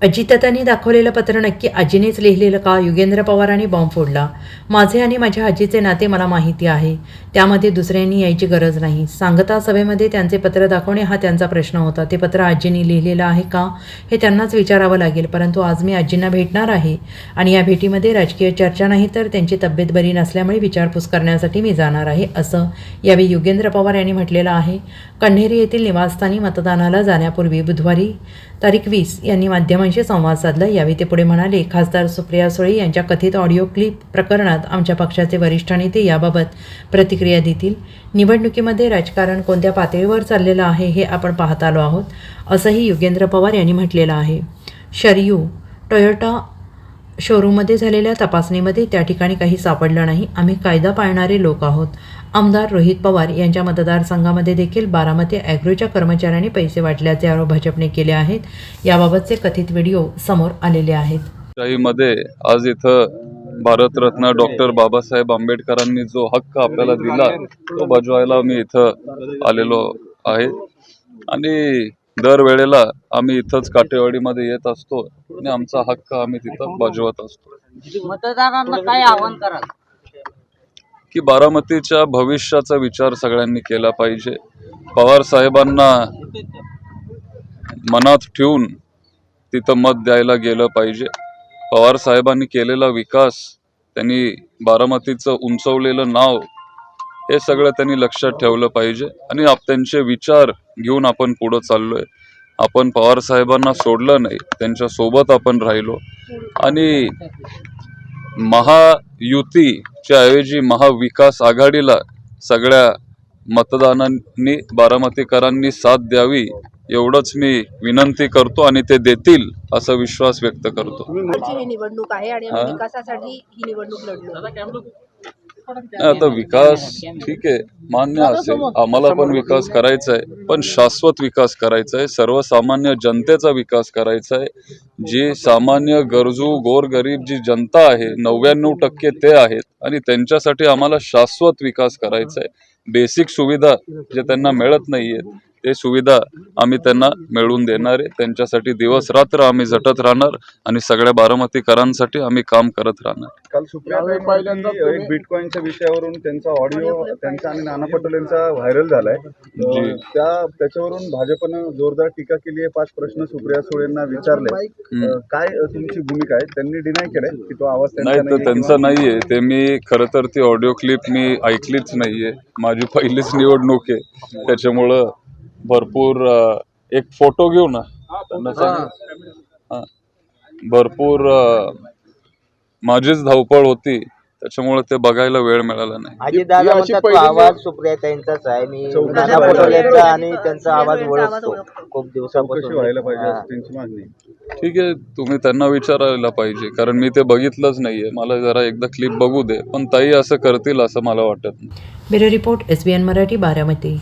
अजितदादांनी दाखवलेलं पत्र नक्की आजीनेच लिहिलेलं का? युगेंद्र पवारांनी बॉम्ब फोडला. माझे आणि माझ्या आजीचे नाते मला माहिती आहे. त्यामध्ये दुसऱ्यांनी यायची गरज नाही. सांगता सभेमध्ये त्यांचे पत्र दाखवणे हा त्यांचा प्रश्न होता. ते पत्र आजींनी लिहिलेलं आहे का हे त्यांनाच विचारावं लागेल. परंतु आज मी आजींना भेटणार आहे आणि या भेटीमध्ये राजकीय चर्चा नाही तर त्यांची तब्येत बरी नसल्यामुळे विचारपूस करण्यासाठी मी जाणार आहे, असं यावेळी युगेंद्र पवार यांनी म्हटलेलं आहे. कण्हेरी येथील निवासस्थानी मतदानाला जाण्यापूर्वी बुधवारी तारीख 20 यांनी माध्यमांशी संवाद साधला. यावेळी ते पुढे म्हणाले, खासदार सुप्रिया सुळे यांच्या कथित ऑडिओ क्लिप प्रकरणात आमच्या पक्षाचे वरिष्ठ नेते याबाबत प्रतिक्रिया देतील. निवडणुकीमध्ये राजकारण कोणत्या पातळीवर चाललेलं आहे हे आपण पाहत आलो आहोत, असंही युगेंद्र पवार यांनी म्हटलेलं आहे. शरयू टोयोटा शोरूममध्ये झालेल्या तपासणीमध्ये त्या ठिकाणी काही सापडलं नाही. आम्ही कायदा पाळणारे लोक आहोत. आमदार रोहित पवार यांच्या मतदारसंघामध्ये देखील बारामती ॲग्रोच्या कर्मचाऱ्यांनी पैसे वाटल्याचे आरोप भाजपने केले आहेत. याबाबतचे कथित व्हिडिओ समोर आलेले आहेत. मध्ये आज इथं भारतरत्न डॉक्टर बाबासाहेब आंबेडकरांनी जो हक्क आपल्याला दिला तो बजवायला मी इथं आलेलो आहे आणि दरवेळेला आम्ही इथंच काटेवाडीमध्ये येत असतो आणि आमचा हक्क आम्ही तिथं बजवत असतो. मतदारांना काय आवाहन कराल की बारामतीच्या भविष्याचा विचार सगळ्यांनी केला पाहिजे. पवार साहेबांना मनात ठेवून तिथं मत द्यायला गेलं पाहिजे. पवार साहेबांनी केलेला विकास, त्यांनी बारामतीचं उंचवलेलं नाव, हे सगळं त्यांनी लक्षात ठेवलं पाहिजे आणि त्यांचे विचार घेऊन आपण पुढे चाललोय. आपण पवार साहेबांना सोडलं नाही, त्यांच्या सोबत आपण राहिलो आणि महायुतीच्या ऐवजी महाविकास आघाडीला सगळ्या मतदारांनी बारामतीकरांनी साथ द्यावी एवढंच मी विनंती करतो आणि ते देतील असा विश्वास व्यक्त करतो. ही निवडणूक आहे आणि आम्ही विकासासाठी ही निवडणूक लढलो. आता विकास ठीक आहे, मान्य असेल, आम्हाला पण विकास करायचा आहे, पण शाश्वत विकास करायचा आहे, सर्वसामान्य जनतेचा विकास करायचा आहे. जी सामान्य गरजू गोरगरीब जी जनता आहे 99% ते आहेत आणि त्यांच्यासाठी आम्हाला शाश्वत विकास करायचा आहे. बेसिक सुविधा जे त्यांना मिळत नाहीये ते सुविधा आम्ही त्यांना मिळवून देणार आहे. त्यांच्यासाठी दिवस रात्र आम्ही झटत राहणार आणि सगळ्या बारामतीकरांसाठी आम्ही काम करत राहणार. काल सुप्रिया पहिल्यांदा बिटकॉइनच्या विषयावरून त्यांचा ऑडिओ त्यांचा आणि नाना पटोलेंचा व्हायरल झालाय. त्याच्यावरून भाजपनं जोरदार टीका केली आहे. 5 प्रश्न सुप्रिया सुळेंना विचारले. काय तुमची भूमिका आहे? त्यांनी डिनाय केलंय की तो आवाज नाही, तर त्यांचा नाहीये ते. मी खरं तर ती ऑडिओ क्लिप मी ऐकलीच नाहीये. माझी पहिलीच निवडणूक आहे, त्याच्यामुळं भरपूर एक फोटो घेऊ ना त्यांना सांग. भरपूर माझीच धावपळ होती, त्याच्यामुळे ते बघायला वेळ मिळाला नाही. अजितदादा म्हणतात तो आवाज सुप्रियाताईंचाच आहे. मी नाना पटोलेंचा आणि त्यांचा आवाज ओळखतो खूप दिवसापासून. व्हायला पाहिजे असं त्यांची मागणी. ठीक आहे, तुम्ही त्यांना विचारायला पाहिजे, कारण मी ते बघितलंच नाहीये. मला जरा एकदा क्लिप बघू दे, पण ताई असं करतील असं मला वाटत नाही. Bureau report, SBN Marathi, Baramati.